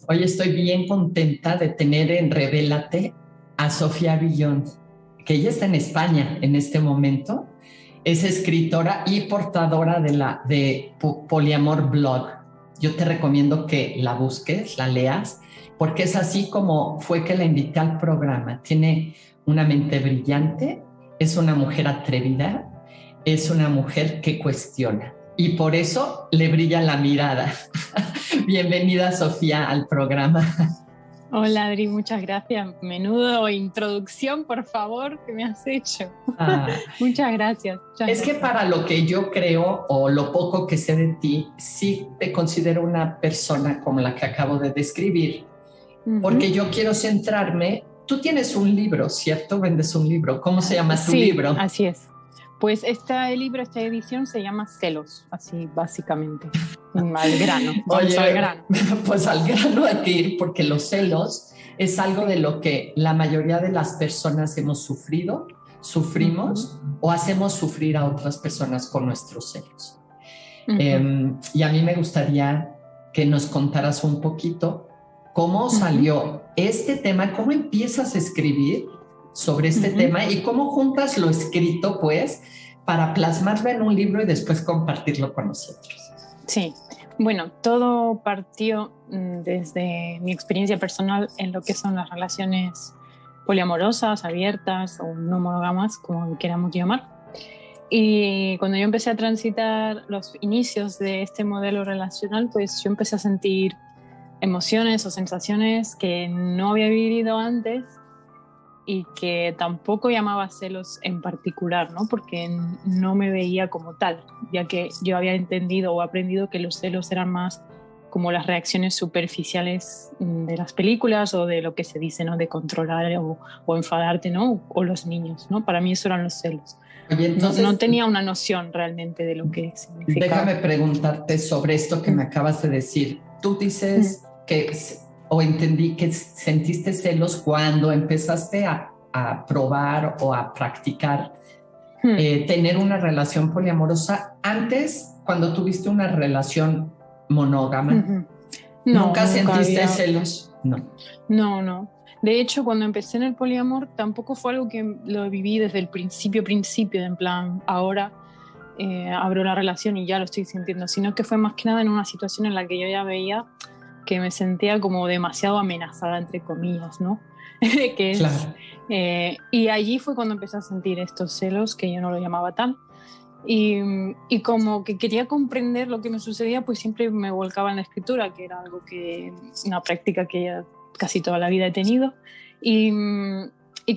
Hoy estoy bien contenta de tener en Revélate a Sofía Villón, que ella está en España en este momento. Es escritora y portadora de Poliamor Blog. Yo te recomiendo que la busques, la leas, porque es así como fue que la invité al programa. Tiene una mente brillante, es una mujer atrevida, es una mujer que cuestiona y por eso le brilla la mirada. Bienvenida, Sofía, al programa. Hola Adri, muchas gracias. Menudo introducción, por favor, que me has hecho. Muchas gracias. Es que para lo que yo creo o lo poco que sé de ti, sí te considero una persona como la que acabo de describir, porque yo quiero centrarme. Tú tienes un libro, ¿cierto? Vendes un libro. ¿Cómo se llama tu libro? Sí, así es. Pues esta edición se llama Celos, así básicamente. Al grano. Oye, al grano. Pues al grano hay que ir, porque los celos es algo de lo que la mayoría de las personas hemos sufrido, sufrimos o hacemos sufrir a otras personas con nuestros celos. Y a mí me gustaría que nos contaras un poquito cómo salió este tema, cómo empiezas a escribir sobre este tema y cómo juntas lo escrito, pues, para plasmarlo en un libro y después compartirlo con nosotros. Sí, bueno, todo partió desde mi experiencia personal en lo que son las relaciones poliamorosas, abiertas o no monógamas, como queramos llamar. Y cuando yo empecé a transitar los inicios de este modelo relacional, pues yo empecé a sentir emociones o sensaciones que no había vivido antes y que tampoco llamaba celos en particular, ¿no? Porque no me veía como tal, ya que yo había entendido o aprendido que los celos eran más como las reacciones superficiales de las películas o de lo que se dice, ¿no? De controlar o enfadarte, ¿no? O los niños, ¿no? Para mí eso eran los celos. Oye, entonces, no tenía una noción realmente de lo que significaba. Déjame preguntarte sobre esto que me acabas de decir. Tú dices que, o entendí que sentiste celos cuando empezaste a probar o a practicar tener una relación poliamorosa. Antes, cuando tuviste una relación monógama, ¿nunca sentiste celos? No. De hecho, cuando empecé en el poliamor, tampoco fue algo que lo viví desde el principio, en plan, ahora abro la relación y ya lo estoy sintiendo, sino que fue más que nada en una situación en la que yo ya veía que me sentía como demasiado amenazada, entre comillas, ¿no? que es, claro. Y allí fue cuando empecé a sentir estos celos, que yo no lo llamaba tal. Y como que quería comprender lo que me sucedía, pues siempre me volcaba en la escritura, que era una práctica que ya casi toda la vida he tenido. Y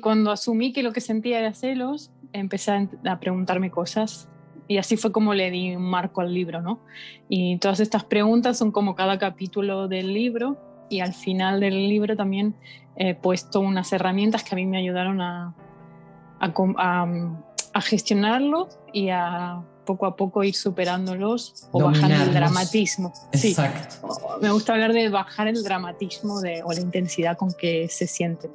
cuando asumí que lo que sentía era celos, empecé a preguntarme cosas. Y así fue como le di un marco al libro, ¿no? Y todas estas preguntas son como cada capítulo del libro, y al final del libro también he puesto unas herramientas que a mí me ayudaron a gestionarlos y a poco ir superándolos o bajando el dramatismo. Exacto. Sí. Me gusta hablar de bajar el dramatismo o la intensidad con que se sienten.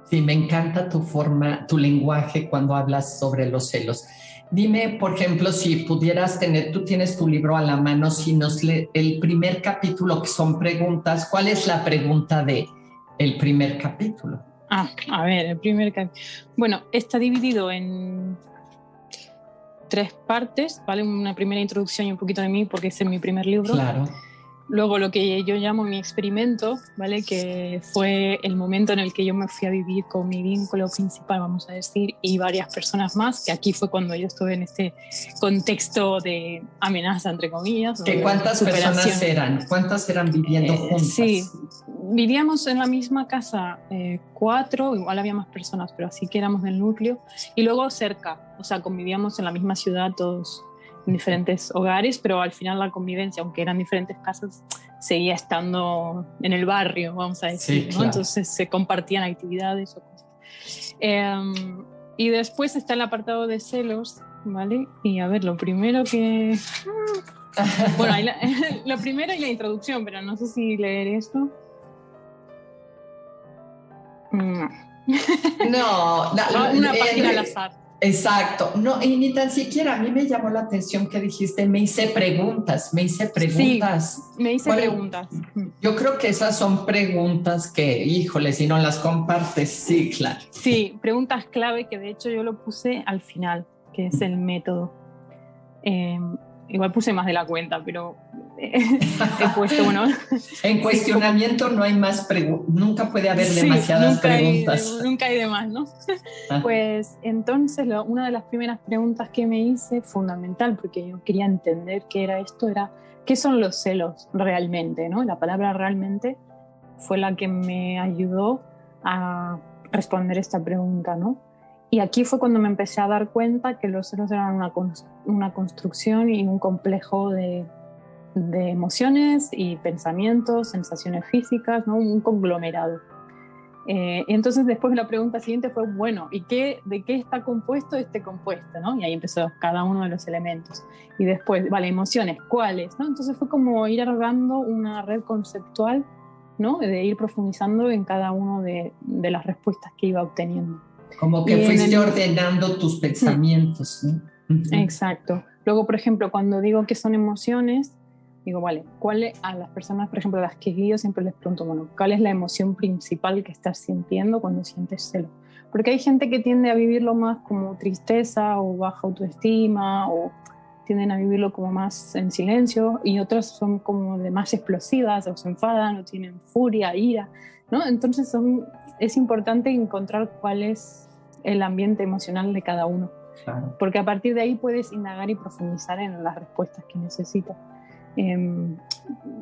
Sí, me encanta tu forma, tu lenguaje cuando hablas sobre los celos. Dime, por ejemplo, si pudieras tú tienes tu libro a la mano, si nos lee el primer capítulo, que son preguntas, ¿cuál es la pregunta del primer capítulo? A ver, el primer capítulo. Bueno, está dividido en 3 partes, ¿vale? Una primera introducción y un poquito de mí, porque es mi primer libro. Claro. Luego lo que yo llamo mi experimento, ¿vale? Que fue el momento en el que yo me fui a vivir con mi vínculo principal, vamos a decir, y varias personas más, que aquí fue cuando yo estuve en este contexto de amenaza, entre comillas. ¿Cuántas personas eran? ¿Cuántas eran viviendo juntas? Sí, vivíamos en la misma casa 4, igual había más personas, pero así que éramos del núcleo. Y luego cerca, o sea, convivíamos en la misma ciudad todos, en diferentes hogares, pero al final la convivencia, aunque eran diferentes casas, seguía estando en el barrio, vamos a decir, sí, ¿no? Claro. Entonces se compartían actividades o cosas. Y después está el apartado de celos, ¿vale? Y a ver, lo primero que... Bueno, lo primero y la introducción, pero no sé si leer esto. No, una página al azar. Exacto, no, y ni tan siquiera a mí me llamó la atención que dijiste, me hice preguntas. Sí, me hice preguntas. Yo creo que esas son preguntas que, híjole, si no las compartes, sí, claro. Sí, preguntas clave que de hecho yo lo puse al final, que es el método. Igual puse más de la cuenta, pero he puesto, bueno... En cuestionamiento no hay más preguntas, nunca puede haber demasiadas preguntas. Nunca hay de más, ¿no? Pues entonces una de las primeras preguntas que me hice, fundamental, porque yo quería entender qué era esto, era ¿qué son los celos realmente? ¿No? La palabra realmente fue la que me ayudó a responder esta pregunta, ¿no? Y aquí fue cuando me empecé a dar cuenta que los celos eran una construcción y un complejo de emociones y pensamientos, sensaciones físicas, ¿no? Un conglomerado. Entonces después la pregunta siguiente fue, bueno, ¿y de qué está compuesto este compuesto? ¿No? Y ahí empezó cada uno de los elementos. Y después, vale, emociones, ¿cuáles? ¿No? Entonces fue como ir armando una red conceptual, ¿no? De ir profundizando en cada una de las respuestas que iba obteniendo. Como que fuiste ordenando tus pensamientos, ¿no? Exacto. Luego, por ejemplo, cuando digo que son emociones, digo, vale, a las personas, por ejemplo, a las que guío, siempre les pregunto, bueno, ¿cuál es la emoción principal que estás sintiendo cuando sientes celo? Porque hay gente que tiende a vivirlo más como tristeza o baja autoestima, o tienden a vivirlo como más en silencio, y otras son como de más explosivas, o se enfadan, o tienen furia, ira, ¿no? Entonces es importante encontrar cuál es el ambiente emocional de cada uno. Claro. Porque a partir de ahí puedes indagar y profundizar en las respuestas que necesitas.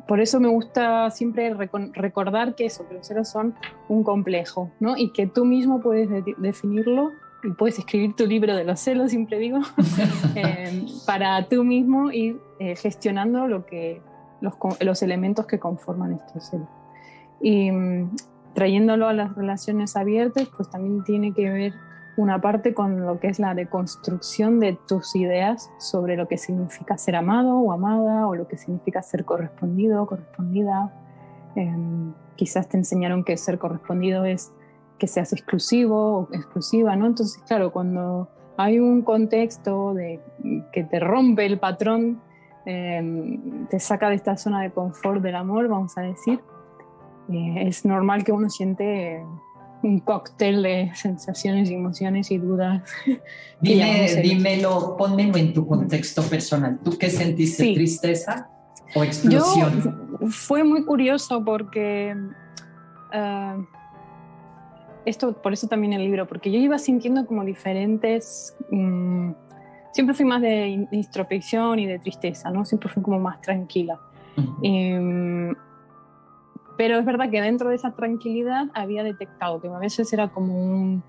Por eso me gusta siempre recordar que los celos son un complejo, ¿no? Y que tú mismo puedes definirlo y puedes escribir tu libro de los celos, siempre digo, para tú mismo ir gestionando los elementos que conforman estos celos. Y trayéndolo a las relaciones abiertas, pues también tiene que ver una parte con lo que es la deconstrucción de tus ideas sobre lo que significa ser amado o amada, o lo que significa ser correspondido o correspondida. Quizás te enseñaron que ser correspondido es que seas exclusivo o exclusiva, ¿no? Entonces, claro, cuando hay un contexto que te rompe el patrón, te saca de esta zona de confort del amor, vamos a decir, es normal que uno siente un cóctel de sensaciones y emociones y dudas. Dímelo, pónmelo en tu contexto personal. ¿Tú qué sentiste? Sí. ¿Tristeza o explosión? Fue muy curioso porque por eso también el libro, porque yo iba sintiendo como diferentes... siempre fui más de introspección y de tristeza, ¿no? Siempre fui como más tranquila. Uh-huh. Pero es verdad que dentro de esa tranquilidad había detectado que a veces era como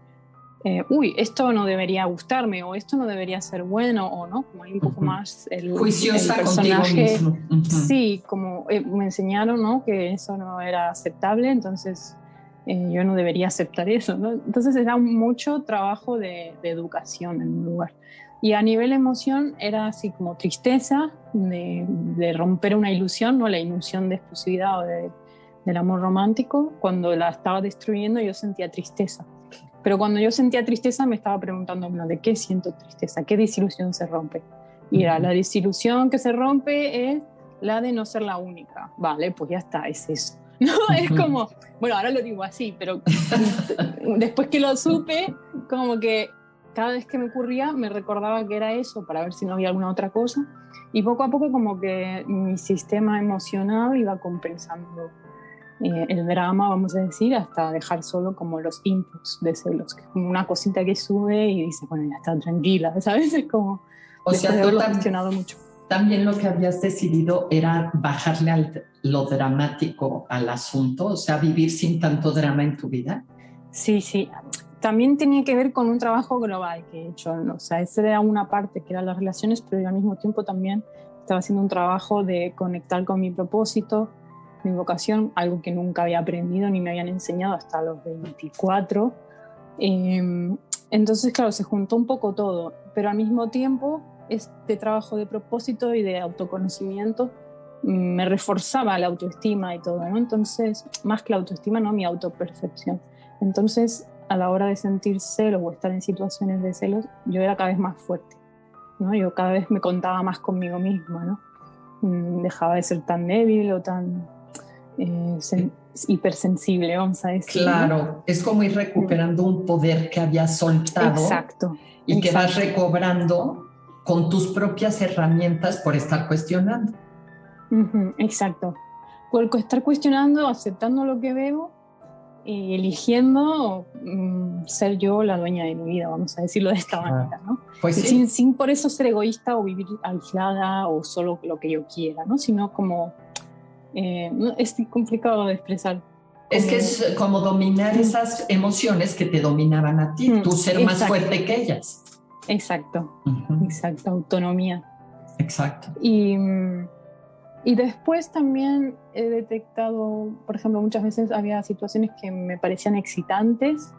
esto no debería gustarme, o esto no debería ser bueno, o no, como hay un poco más juiciosa el personaje. Contigo mismo. Uh-huh. Sí, como me enseñaron, ¿no? Que eso no era aceptable, entonces yo no debería aceptar eso, ¿no? Entonces era mucho trabajo de educación en un lugar. Y a nivel emoción era así como tristeza de romper una ilusión, ¿no? La ilusión de exclusividad o del amor romántico. Cuando la estaba destruyendo yo sentía tristeza, pero cuando yo sentía tristeza me estaba preguntando, bueno, ¿de qué siento tristeza? ¿Qué desilusión se rompe? Y era la desilusión que se rompe es la de no ser la única. Vale, pues ya está, es eso. No, es como, bueno, ahora lo digo así, pero después que lo supe, como que cada vez que me ocurría me recordaba que era eso para ver si no había alguna otra cosa, y poco a poco como que mi sistema emocional iba compensando el drama, vamos a decir, hasta dejar solo como los inputs de celos, que es como una cosita que sube y dice, bueno, ya está tranquila, ¿sabes? Es como, o sea, tú gestionado mucho. También lo que habías decidido era bajarle lo dramático al asunto, o sea, vivir sin tanto drama en tu vida. Sí, sí. También tenía que ver con un trabajo global que he hecho, ¿no? O sea, esa era una parte que eran las relaciones, pero yo al mismo tiempo también estaba haciendo un trabajo de conectar con mi propósito, mi vocación, algo que nunca había aprendido ni me habían enseñado hasta los 24. Entonces, claro, se juntó un poco todo, pero al mismo tiempo este trabajo de propósito y de autoconocimiento me reforzaba la autoestima y todo, ¿no? Entonces, más que la autoestima, ¿no? Mi autopercepción. Entonces, a la hora de sentir celos o estar en situaciones de celos, yo era cada vez más fuerte, ¿no? Yo cada vez me contaba más conmigo misma, ¿no? Dejaba de ser tan débil o tan hipersensible, vamos a decir. Claro, ¿no? es como ir recuperando un poder que habías soltado. Exacto. Y que vas recobrando con tus propias herramientas por estar cuestionando. Exacto. Por estar cuestionando, aceptando lo que veo y eligiendo ser yo la dueña de mi vida, vamos a decirlo de esta manera, ¿no? Pues sí. Sin por eso ser egoísta o vivir aislada o solo lo que yo quiera, ¿no? Sino como... es complicado de expresar. Es que es como dominar esas emociones que te dominaban a ti, tú ser más fuerte que ellas. Exacto, exacto, autonomía. Exacto. Y después también he detectado, por ejemplo, muchas veces había situaciones que me parecían excitantes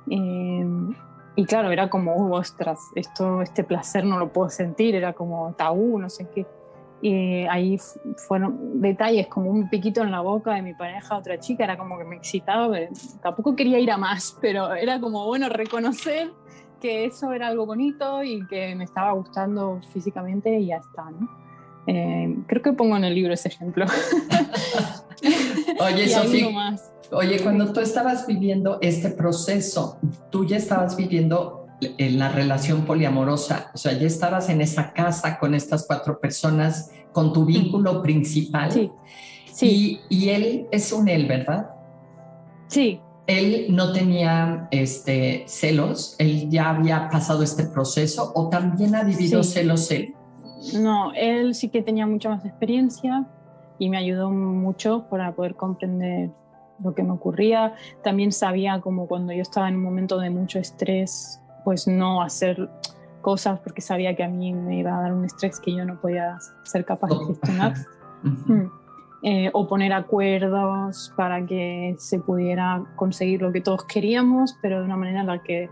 y claro, era como, ostras, este placer no lo puedo sentir, era como tabú, no sé qué. Y ahí fueron detalles como un piquito en la boca de mi pareja, otra chica, era como que me excitaba, pero tampoco quería ir a más, pero era como, bueno, reconocer que eso era algo bonito y que me estaba gustando físicamente y ya está, ¿no? Creo que pongo en el libro ese ejemplo. Oye, Sofía, cuando tú estabas viviendo este proceso, tú ya estabas viviendo en la relación poliamorosa, o sea, ya estabas en esa casa con estas 4 personas, con tu vínculo principal. Sí, sí. Y él es un él, ¿verdad? Sí. Él no tenía celos, él ya había pasado este proceso, o también ha vivido celos él. No, él sí que tenía mucha más experiencia y me ayudó mucho para poder comprender lo que me ocurría. También sabía como cuando yo estaba en un momento de mucho estrés, pues no hacer cosas porque sabía que a mí me iba a dar un estrés que yo no podía ser capaz de gestionar. O poner acuerdos para que se pudiera conseguir lo que todos queríamos, pero de una manera en la que...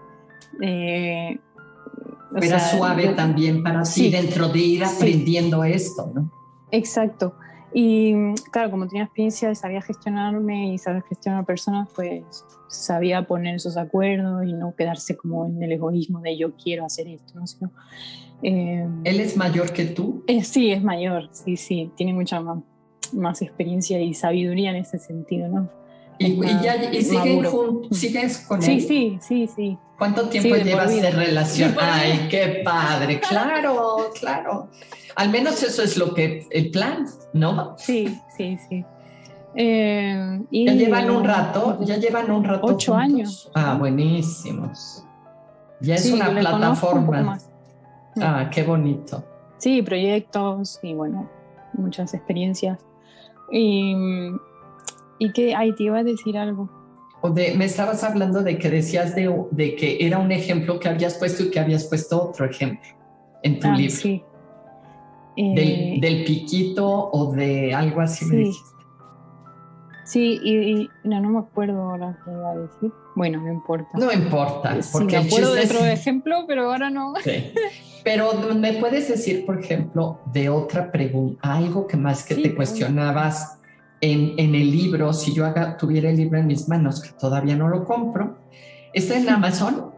era suave también para ti dentro de ir aprendiendo esto, ¿no? Exacto. Y claro, como tenía experiencia y sabía gestionarme y saber gestionar personas, pues sabía poner esos acuerdos y no quedarse como en el egoísmo de yo quiero hacer esto, ¿no? Sino, ¿él es mayor que tú? Sí, es mayor, sí, tiene mucha más experiencia y sabiduría en ese sentido, ¿no? ¿Y sigues con él? Sí. ¿Cuánto tiempo llevas de relación? ¡Ay, qué padre! Claro. Al menos eso es el plan, ¿no? Sí. ¿Ya llevan un rato? 8 juntos? años. Ah, buenísimos. Ya es una yo le plataforma. Un poco más. Ah, qué bonito. Sí, proyectos y bueno, muchas experiencias. ¿Y qué? Ay, te iba a decir algo. Me estabas hablando de que decías de que era un ejemplo que habías puesto y que habías puesto otro ejemplo en tu libro. Sí. Del piquito o de algo así me dijiste. Sí, y no me acuerdo ahora qué iba a decir. Bueno, no importa. No importa. Sí, me acuerdo de otro ejemplo, pero ahora no. Sí. Pero me puedes decir, por ejemplo, de otra pregunta, algo que más que te cuestionabas en el libro, si yo tuviera el libro en mis manos, que todavía no lo compro, ¿está en Amazon?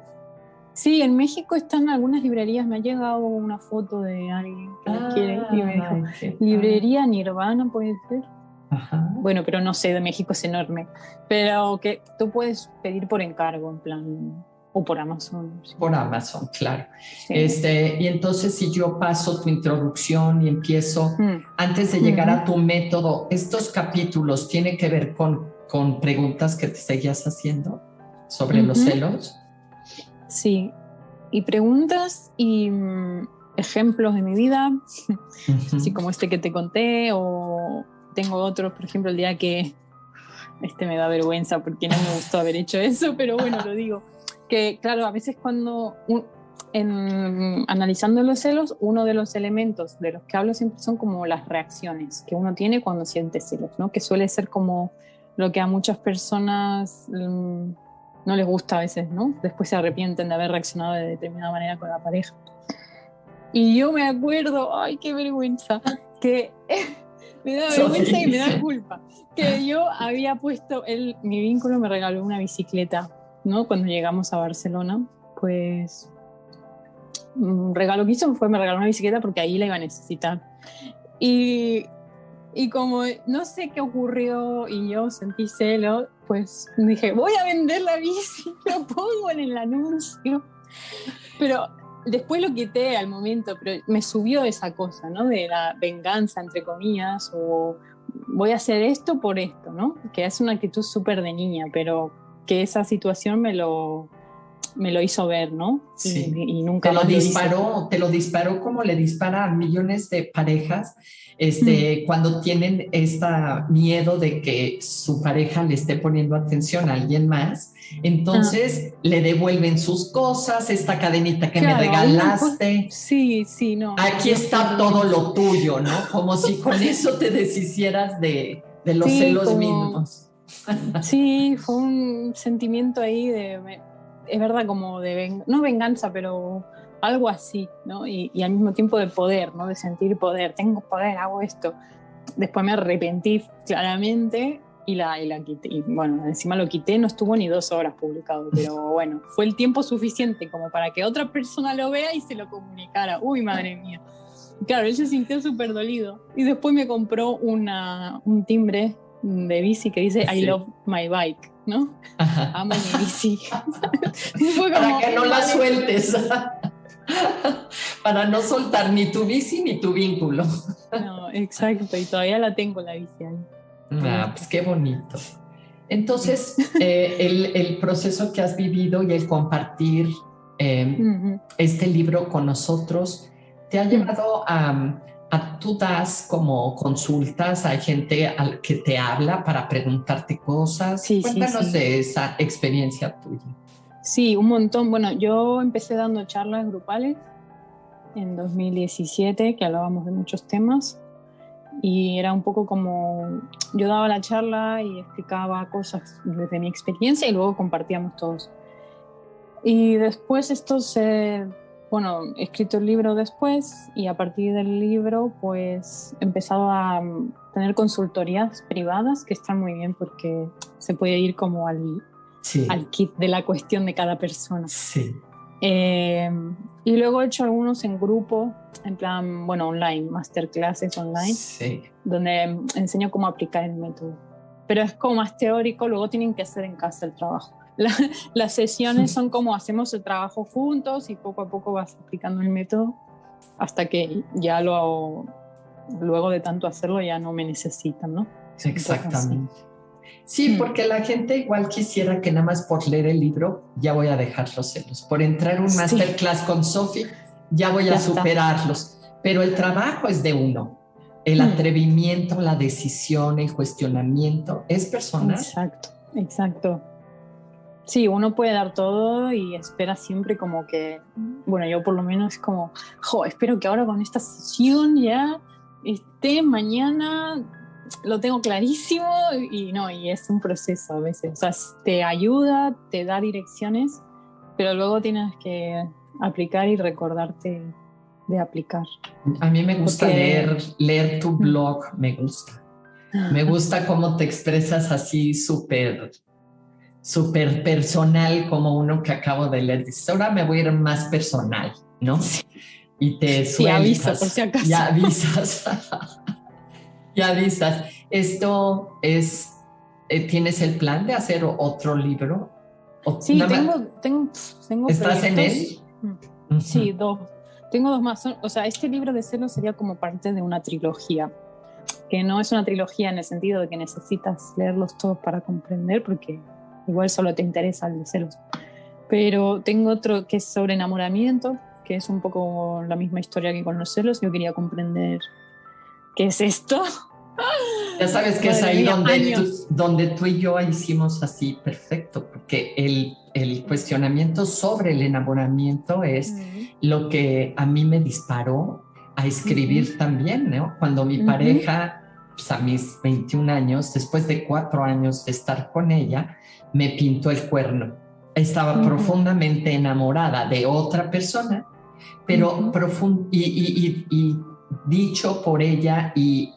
Sí, en México están algunas librerías. Me ha llegado una foto de alguien que la quiere y me dijo, librería Nirvana, ¿puede ser? Ajá. Bueno, pero no sé, de México es enorme. Pero que tú puedes pedir por encargo, en plan, o por Amazon. Sí. Por Amazon, claro. Sí. Y entonces si yo paso tu introducción y empiezo, antes de llegar a tu método, estos capítulos tienen que ver con preguntas que te seguías haciendo sobre los celos. Sí, y preguntas y ejemplos de mi vida, así como este que te conté, o tengo otros, por ejemplo, el día que me da vergüenza porque no me gustó haber hecho eso, pero bueno, lo digo, que claro, a veces cuando analizando los celos, uno de los elementos de los que hablo siempre son como las reacciones que uno tiene cuando siente celos, ¿no? Que suele ser como lo que a muchas personas no les gusta a veces, ¿no? Después se arrepienten de haber reaccionado de determinada manera con la pareja. Y yo me acuerdo, ay, qué vergüenza, que me da vergüenza y me da culpa, que yo había puesto, mi vínculo me regaló una bicicleta ¿no? Cuando llegamos a Barcelona, pues un regalo que hizo fue me regaló una bicicleta porque ahí la iba a necesitar. Y, y como no sé qué ocurrió y yo sentí celo, pues dije, voy a vender la bici, lo pongo en el anuncio. Pero después lo quité al momento, pero me subió esa cosa, ¿no? De la venganza, entre comillas, o voy a hacer esto por esto, ¿no? Que es una actitud súper de niña, pero que esa situación me lo hizo ver, ¿no? Sí. Y nunca más lo hice. Te lo disparó como le dispara a millones de parejas cuando tienen este miedo de que su pareja le esté poniendo atención a alguien más. Entonces le devuelven sus cosas, esta cadenita que me regalaste. Sí, sí, no. Aquí está todo lo tuyo, ¿no? Como si con eso te deshicieras de los celos mismos. Sí, fue un sentimiento ahí es verdad, como no venganza, pero algo así, ¿no? Y al mismo tiempo de poder, ¿no? De sentir poder, tengo poder, hago esto. Después me arrepentí claramente y la quité. Y bueno, encima lo quité, no estuvo ni 2 horas publicado, pero bueno, fue el tiempo suficiente como para que otra persona lo vea y se lo comunicara. Uy, madre mía. Claro, él se sintió súper dolido. Y después me compró un timbre de bici que dice I love my bike, ¿no? Ajá. Amo mi bici. Para que no la sueltes. Para no soltar ni tu bici ni tu vínculo. No, exacto, y todavía la tengo la bici ahí. Pues qué bonito. Entonces, el proceso que has vivido y el compartir este libro con nosotros te ha llevado tú das como consultas, hay gente que te habla para preguntarte cosas. Sí, Cuéntanos de esa experiencia tuya. Sí, un montón. Bueno, yo empecé dando charlas grupales en 2017, que hablábamos de muchos temas, y era un poco como yo daba la charla y explicaba cosas desde mi experiencia y luego compartíamos todos. Y después bueno, he escrito el libro después y a partir del libro pues he empezado a tener consultorías privadas que están muy bien porque se puede ir como al kit de la cuestión de cada persona. Sí. Y luego he hecho algunos en grupo, en plan, bueno, online, masterclasses online, sí, donde enseño cómo aplicar el método. Pero es como más teórico, luego tienen que hacer en casa el trabajo. Las sesiones son como hacemos el trabajo juntos y poco a poco vas aplicando el método hasta que ya luego de tanto hacerlo ya no me necesitan, ¿no? Exactamente. Sí, porque la gente igual quisiera que nada más por leer el libro ya voy a dejar los celos. Por entrar a un masterclass con Sofi ya voy a superarlos. Pero el trabajo es de uno. El atrevimiento, la decisión, el cuestionamiento es personal. Exacto. Sí, uno puede dar todo y espera siempre como que, bueno, yo por lo menos es como, espero que ahora con esta sesión ya mañana lo tengo clarísimo y no, y es un proceso a veces. O sea, te ayuda, te da direcciones, pero luego tienes que aplicar y recordarte de aplicar. A mí me gusta leer tu blog, me gusta. Me gusta cómo te expresas así súper personal, como uno que acabo de leer. Dices, ahora me voy a ir más personal, ¿no? Sí. Y te sueltas. Sí, aviso, por si acaso. Ya avisas. Ya avisas. Esto es, ¿tienes el plan de hacer otro libro? Sí, tengo ¿Estás en él? Sí, 2. Tengo 2 más. O sea, este libro de celos sería como parte de una trilogía, que no es una trilogía en el sentido de que necesitas leerlos todos para comprender, porque igual solo te interesa el de celos. Pero tengo otro que es sobre enamoramiento, que es un poco la misma historia que con los celos. Yo quería comprender qué es esto. Ya sabes que es ahí donde tú y yo hicimos así perfecto, porque el cuestionamiento sobre el enamoramiento es lo que a mí me disparó a escribir también, ¿no? Cuando mi pareja, pues a mis 21 años, después de 4 años de estar con ella, me pintó el cuerno. Estaba profundamente enamorada de otra persona, pero y dicho por ella y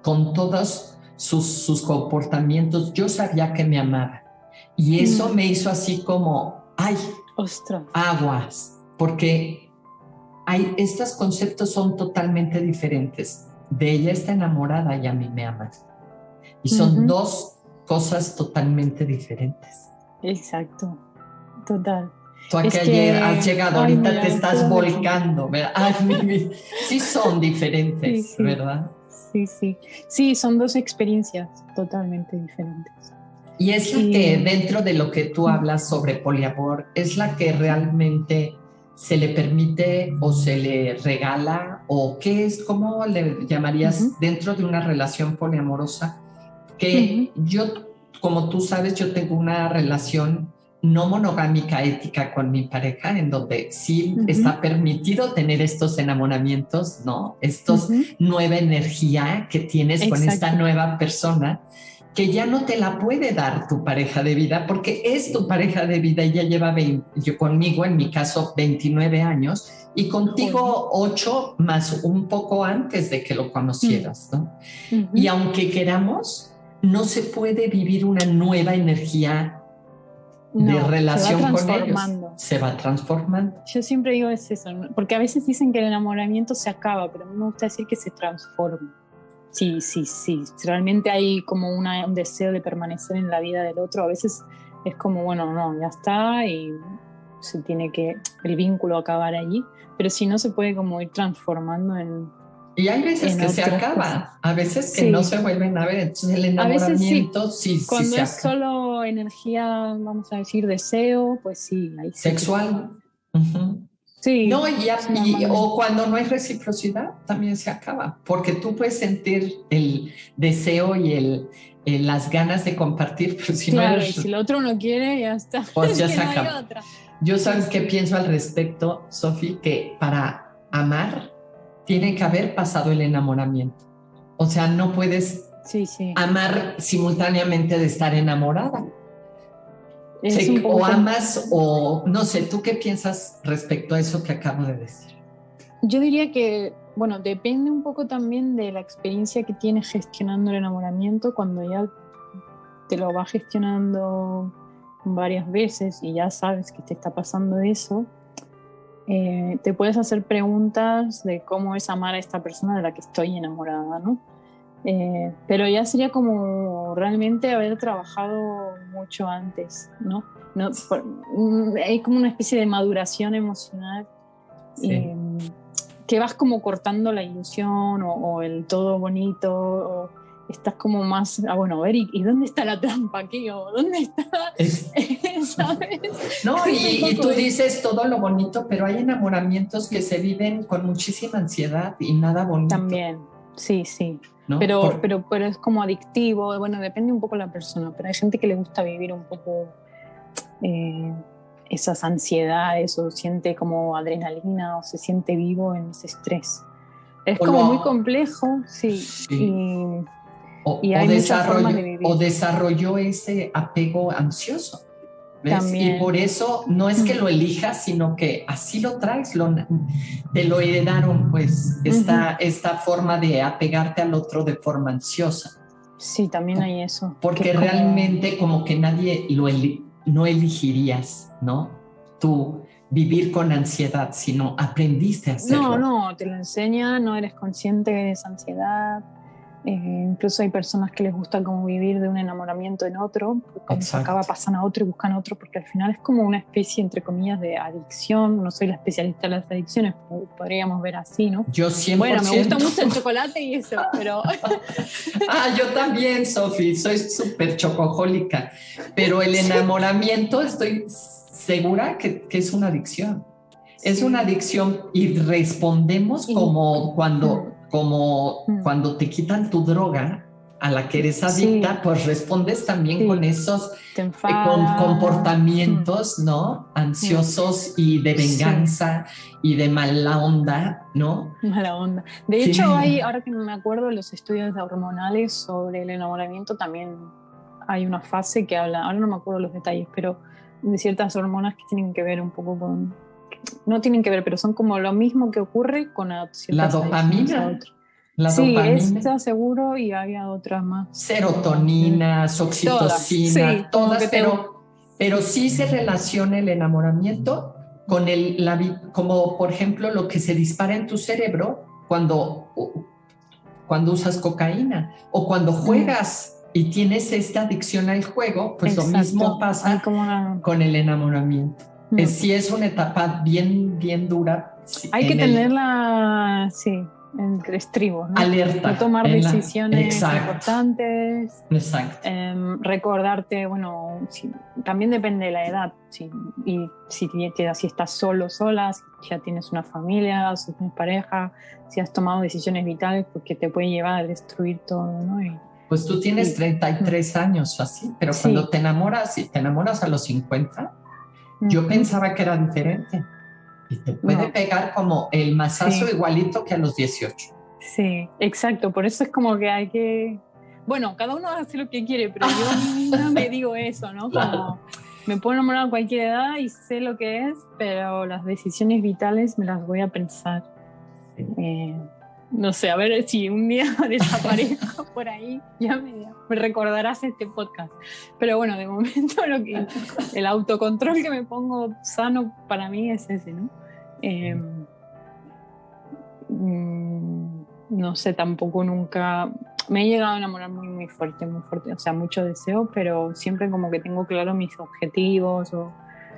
con todos sus comportamientos, yo sabía que me amaba. Y eso me hizo así como, ay, ostras, aguas, porque estos conceptos son totalmente diferentes. De ella está enamorada y a mí me ama. Y son dos cosas totalmente diferentes. Exacto, total. Tú aquí has llegado, ay, ahorita mira, te estás volcando, ¿verdad? Ay, sí son diferentes, sí, ¿verdad? Sí. Sí, son dos experiencias totalmente diferentes. Y es la que dentro de lo que tú hablas sobre poliamor, es la que realmente se le permite o se le regala, o qué es, cómo le llamarías dentro de una relación poliamorosa, que yo, como tú sabes, yo tengo una relación no monogámica ética con mi pareja, en donde sí está permitido tener estos enamoramientos, ¿no? Estos nueva energía que tienes con esta nueva persona, que ya no te la puede dar tu pareja de vida, porque es tu pareja de vida y ya lleva yo conmigo, en mi caso, 29 años, y contigo 8 más un poco antes de que lo conocieras, ¿no? Y aunque queramos, no se puede vivir una nueva energía de relación con ellos. Se va transformando. Yo siempre digo es eso, ¿no? Porque a veces dicen que el enamoramiento se acaba, pero a mí me gusta decir que se transforma. Sí. Realmente hay como un deseo de permanecer en la vida del otro. A veces es como, bueno, no, ya está y se tiene que el vínculo acabar allí. Pero si no, se puede como ir transformando en... Y hay veces que se acaba, a veces que no se vuelven a ver. Entonces el enamoramiento sí cuando es solo energía, vamos a decir, deseo, pues sí. Ahí sexual. Sí. No, o cuando no hay reciprocidad, también se acaba, porque tú puedes sentir el deseo y las ganas de compartir, pero si claro, no eres... y si el otro no quiere, ya está. Pues ya se acaba. Yo sabes qué pienso al respecto, Sofi, que para amar tiene que haber pasado el enamoramiento. O sea, no puedes amar simultáneamente de estar enamorada. O amas o no sé, ¿tú qué piensas respecto a eso que acabo de decir? Yo diría que, bueno, depende un poco también de la experiencia que tienes gestionando el enamoramiento. Cuando ya te lo vas gestionando varias veces y ya sabes que te está pasando eso, te puedes hacer preguntas de cómo es amar a esta persona de la que estoy enamorada, ¿no? Pero ya sería como realmente haber trabajado mucho antes, ¿no? Hay como una especie de maduración emocional que vas como cortando la ilusión o el todo bonito, o estás como más, bueno, a ver, ¿y dónde está la trampa aquí? ¿O dónde está? ¿Sabes? No, y tú dices todo lo bonito, pero hay enamoramientos que se viven con muchísima ansiedad y nada bonito. También, sí. ¿No? Pero es como adictivo, bueno, depende un poco de la persona, pero hay gente que le gusta vivir un poco esas ansiedades o siente como adrenalina o se siente vivo en ese estrés. Es como muy complejo, sí. Y hay muchas formas de vivir. O desarrolló ese apego ansioso. ¿Ves? Y por eso no es que lo elijas, sino que así lo traes, te lo heredaron, pues, esta forma de apegarte al otro de forma ansiosa. Sí, también hay eso. Porque realmente como que nadie no elegirías, ¿no? Tú vivir con ansiedad, sino aprendiste a hacerlo. No, te lo enseña, no eres consciente de esa ansiedad. Incluso hay personas que les gusta como vivir de un enamoramiento en otro, cuando se acaba pasan a otro y buscan a otro, porque al final es como una especie, entre comillas, de adicción. No soy la especialista de las adicciones, podríamos ver así, ¿no? Yo 100%. Bueno, me gusta mucho el chocolate y eso, pero... yo también, Sofi, soy súper chocojólica, pero el enamoramiento estoy segura que es una adicción. Es una adicción y respondemos como cuando te quitan tu droga a la que eres adicta, pues respondes también con esos comportamientos, ¿no? Ansiosos y de venganza y de mala onda, ¿no? Mala onda. De hecho, ahora que me acuerdo, los estudios hormonales sobre el enamoramiento también hay una fase que habla, ahora no me acuerdo los detalles, pero de ciertas hormonas que tienen que ver un poco con... No tienen que ver, pero son como lo mismo que ocurre con la dopamina. Esta seguro y había otras más. Serotonina, oxitocina, todas, pero pero sí se relaciona el enamoramiento con como por ejemplo lo que se dispara en tu cerebro cuando usas cocaína o cuando juegas y tienes esta adicción al juego, pues Exacto. Lo mismo pasa con el enamoramiento. Sí es una etapa bien, bien dura. Hay que tenerla, sí, entre estribos, ¿no? Alerta. No tomar decisiones importantes. Exacto. Recordarte, bueno, también depende de la edad. Y si estás solo, sola, si ya tienes una familia, si tienes pareja, si has tomado decisiones vitales, porque te puede llevar a destruir todo, ¿no? Pues tú tienes 33 años o así, pero cuando te enamoras a los 50, yo pensaba que era diferente. Y te puede pegar como el mazazo igualito que a los 18. Sí, exacto. Por eso es como que hay que... Bueno, cada uno hace lo que quiere, pero yo a mí misma me digo eso, ¿no? Como me puedo enamorar a cualquier edad y sé lo que es, pero las decisiones vitales me las voy a pensar. No sé, a ver si un día desaparezco por ahí, ya me recordarás este podcast. Pero bueno, de momento el autocontrol que me pongo sano para mí es ese, ¿no? No sé, tampoco nunca... Me he llegado a enamorar muy, muy fuerte, o sea, mucho deseo, pero siempre como que tengo claro mis objetivos.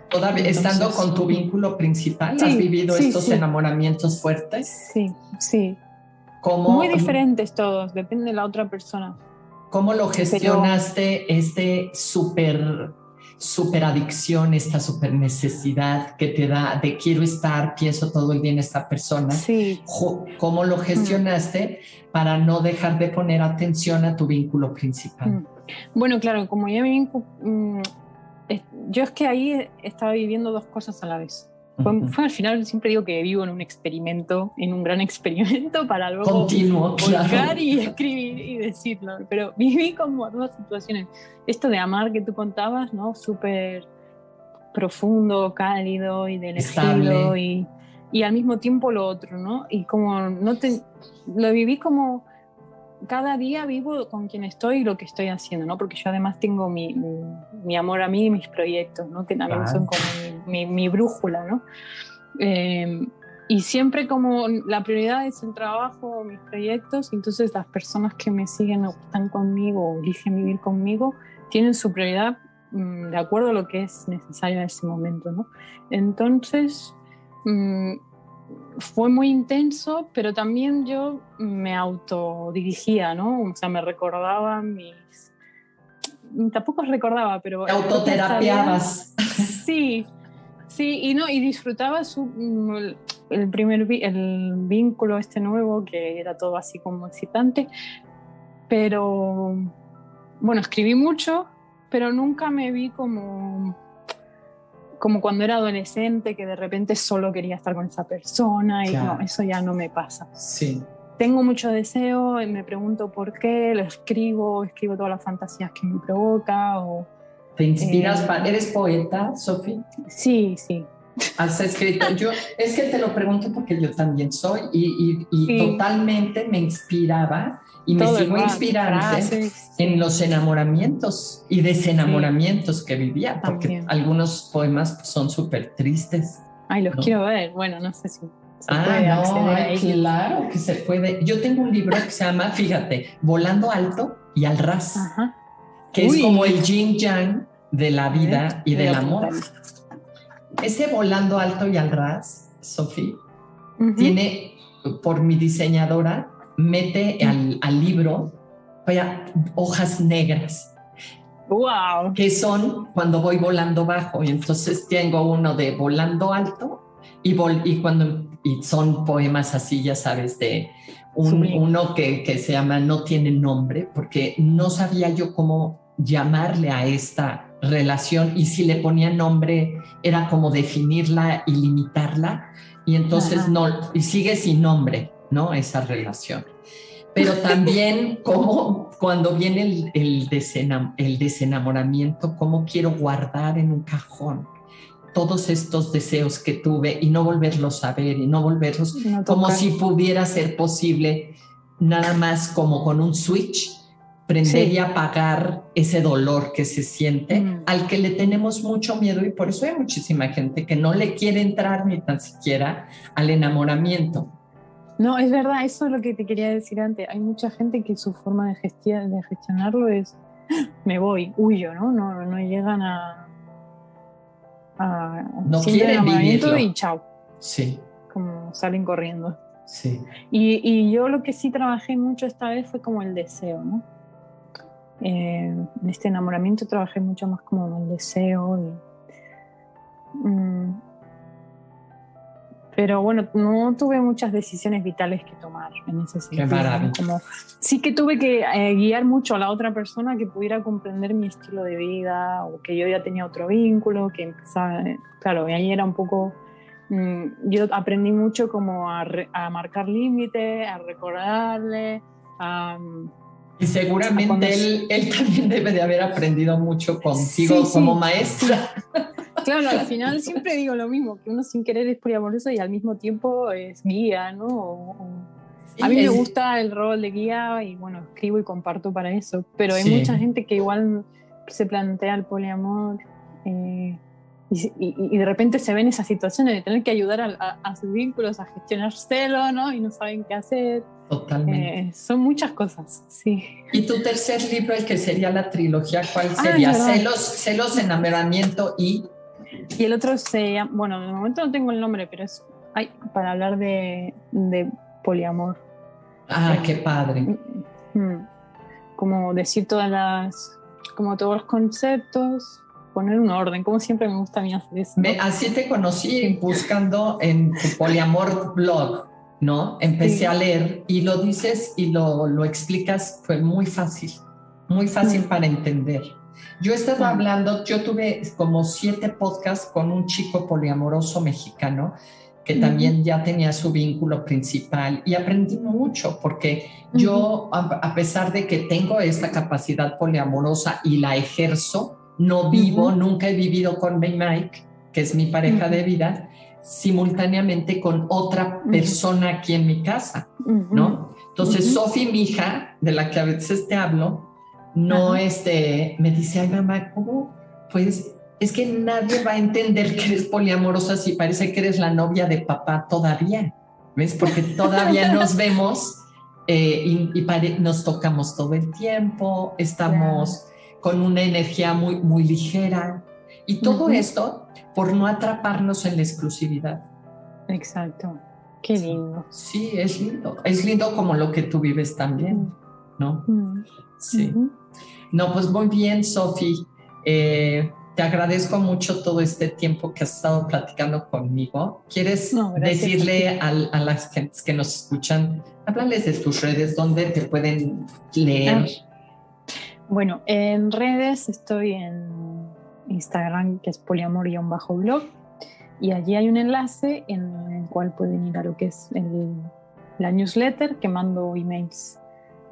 ¿Todavía estando con tu vínculo principal? ¿Has vivido estos enamoramientos fuertes? Sí. Muy diferentes todos, depende de la otra persona. ¿Cómo lo gestionaste super adicción, esta super necesidad que te da de quiero estar, pienso todo el día en esta persona? Sí. ¿Cómo lo gestionaste para no dejar de poner atención a tu vínculo principal? Bueno, claro, como ya yo es que ahí estaba viviendo dos cosas a la vez. Fue al final, siempre digo que vivo en un experimento, en un gran experimento para luego continuo, volcar y escribir y decirlo. Pero viví como dos situaciones. Esto de amar que tú contabas, ¿no? Súper profundo, cálido y de elegido y al mismo tiempo lo otro, ¿no? Y como lo viví como cada día vivo con quien estoy y lo que estoy haciendo, ¿no? Porque yo además tengo mi amor a mí y mis proyectos, ¿no? Que también son como mi brújula, ¿no? Y siempre como la prioridad es el trabajo, mis proyectos, entonces las personas que me siguen o están conmigo o eligen vivir conmigo tienen su prioridad de acuerdo a lo que es necesario en ese momento, ¿no? Entonces... fue muy intenso, pero también yo me autodirigía, ¿no? O sea, me recordaba tampoco recordaba, pero... ¿Te autoterapiabas? Sí, y disfrutaba el vínculo este nuevo, que era todo así como excitante, pero... Bueno, escribí mucho, pero nunca me vi como cuando era adolescente, que de repente solo quería estar con esa persona y no, eso ya no me pasa. Sí. Tengo mucho deseo y me pregunto por qué, lo escribo todas las fantasías que me provoca. ¿Te inspiras? ¿Eres poeta, Sofi? Sí. ¿Has escrito? Es que te lo pregunto porque yo también soy y totalmente me inspiraba y me sigo inspirando en los enamoramientos y desenamoramientos que vivía, porque algunos poemas son súper tristes. Ay, los quiero ver. Bueno, no sé si se puede acceder a ellos. Claro que se puede. Yo tengo un libro que se llama, fíjate, Volando Alto y al Ras, que es como el yin yang de la vida y del amor. Ese Volando Alto y al Ras, Sofi, tiene, por mi diseñadora, mete al libro hojas negras. ¡Wow! Que son cuando voy volando bajo. Y entonces tengo uno de volando alto y son poemas así, ya sabes, de uno que se llama No tiene nombre, porque no sabía yo cómo llamarle a esta relación y si le ponía nombre era como definirla y limitarla y entonces y sigue sin nombre, ¿no? Esa relación. Pero también como cuando viene el desenamoramiento, cómo quiero guardar en un cajón todos estos deseos que tuve y no volverlos a ver y no volverlos como si pudiera ser posible nada más como con un switch aprender Sí. y apagar ese dolor que se siente, al que le tenemos mucho miedo, y por eso hay muchísima gente que no le quiere entrar ni tan siquiera al enamoramiento. No, es verdad, eso es lo que te quería decir antes. Hay mucha gente que su forma de gestionarlo es me voy, huyo, ¿no? No llegan No sienten quieren enamoramiento vivirlo. y chao. Sí. Como salen corriendo. Sí. Y yo lo que sí trabajé mucho esta vez fue como el deseo, ¿no? En este enamoramiento trabajé mucho más como en el deseo. Pero bueno, no tuve muchas decisiones vitales que tomar en ese sentido. Qué maravilla. Como, sí que tuve que guiar mucho a la otra persona que pudiera comprender mi estilo de vida, o que yo ya tenía otro vínculo, que empezaba, claro, y ahí era un poco, yo aprendí mucho como a marcar límites, a recordarle, y seguramente él también debe de haber aprendido mucho contigo sí, como maestra. Sí. Claro, al final siempre digo lo mismo, que uno sin querer es poliamoroso y al mismo tiempo es guía, ¿no? Sí, a mí me gusta el rol de guía y bueno, escribo y comparto para eso, pero hay mucha gente que igual se plantea el poliamor y de repente se ven esas situaciones de tener que ayudar a sus vínculos a gestionárselo, ¿no? Y no saben qué hacer. Totalmente. Son muchas cosas, sí. ¿Y tu tercer libro, el que sería la trilogía, cuál sería? Celos, enamoramiento y el otro se llama, bueno, de momento no tengo el nombre, pero es para hablar de poliamor. Qué padre. Como decir como todos los conceptos, poner un orden, como siempre me gusta a mí hacer eso, ¿no? Así te conocí buscando en tu poliamor blog, ¿no? Empecé a leer y lo dices y lo explicas, fue muy fácil para entender. Yo estaba hablando, yo tuve como 7 podcasts con un chico poliamoroso mexicano que también ya tenía su vínculo principal y aprendí mucho porque yo, a pesar de que tengo esta capacidad poliamorosa y la ejerzo, no vivo, nunca he vivido con mi Mike, que es mi pareja de vida, simultáneamente con otra persona aquí en mi casa, ¿no? Entonces, Sofi, mi hija, de la que a veces te hablo, no me dice, ay mamá, ¿cómo? Pues es que nadie va a entender que eres poliamorosa si parece que eres la novia de papá todavía, ¿ves? Porque todavía nos vemos y nos tocamos todo el tiempo, estamos con una energía muy, muy ligera y todo esto por no atraparnos en la exclusividad. Exacto, qué lindo. Sí, es lindo como lo que tú vives también, ¿no? Sí. No, pues muy bien, Sofi. Te agradezco mucho todo este tiempo que has estado platicando conmigo. ¿Quieres decirle a las gentes que nos escuchan, háblales de tus redes, dónde te pueden leer? Bueno, en redes estoy en Instagram, que es poliamor_blog, y allí hay un enlace en el cual pueden ir a lo que es la newsletter, que mando emails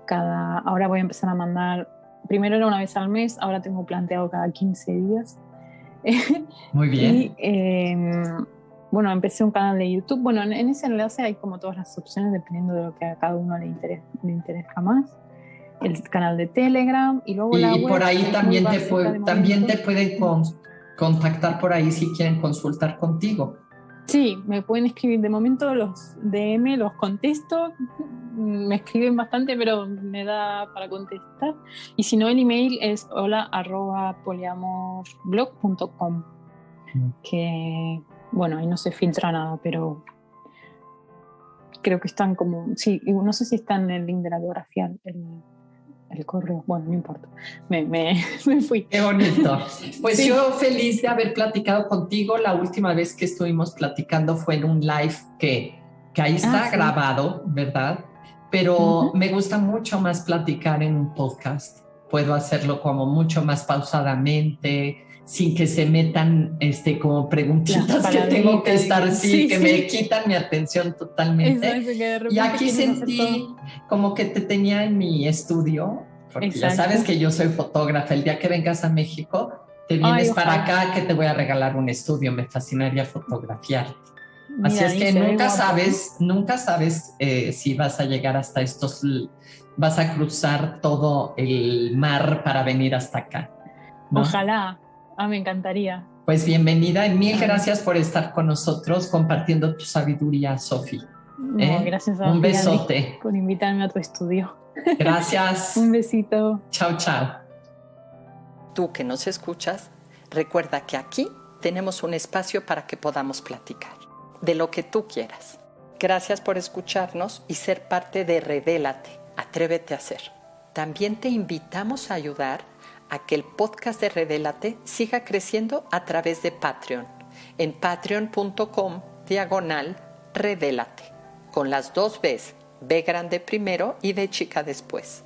ahora voy a empezar a mandar, primero era una vez al mes, ahora tengo planteado cada 15 días. Muy bien. Y bueno, empecé un canal de YouTube. Bueno, en ese enlace hay como todas las opciones dependiendo de lo que a cada uno le interesa más. El canal de Telegram y luego la web. Y por ahí también te pueden contactar por ahí si quieren consultar contigo. Sí, me pueden escribir. De momento los DM los contesto. Me escriben bastante, pero me da para contestar. Y si no, el email es hola@poliamorblog.com. Que, bueno, ahí no se filtra nada, pero creo que están como... Sí, no sé si está en el link de la biografía, el correo. Bueno, no importa. Me fui. Qué bonito. Pues sí. Yo feliz de haber platicado contigo. La última vez que estuvimos platicando fue en un live que ahí está grabado, ¿verdad? Pero me gusta mucho más platicar en un podcast. Puedo hacerlo como mucho más pausadamente, sin que se metan como preguntitas que tengo que estar, que me quitan mi atención totalmente. Y aquí sentí como que te tenía en mi estudio, porque ya sabes que yo soy fotógrafa. El día que vengas a México, te vienes para acá, que te voy a regalar un estudio. Me fascinaría fotografiar. Así Mira, es que se ve nunca guapo. sabes si vas a llegar hasta vas a cruzar todo el mar para venir hasta acá, ¿no? Ojalá. Me encantaría. Pues bienvenida y mil Ay, gracias por estar con nosotros compartiendo tu sabiduría, Sofi. no, gracias a Un ti, Adri, besote. por invitarme a tu estudio. Gracias. Un besito. Chao, chao. Tú que nos escuchas, recuerda que aquí tenemos un espacio para que podamos platicar de lo que tú quieras. Gracias por escucharnos y ser parte de Revélate, Atrévete a Ser. También te invitamos a ayudar a que el podcast de Revélate siga creciendo a través de Patreon, en patreon.com/Revélate, con las 2 Bs, B grande primero y B chica después.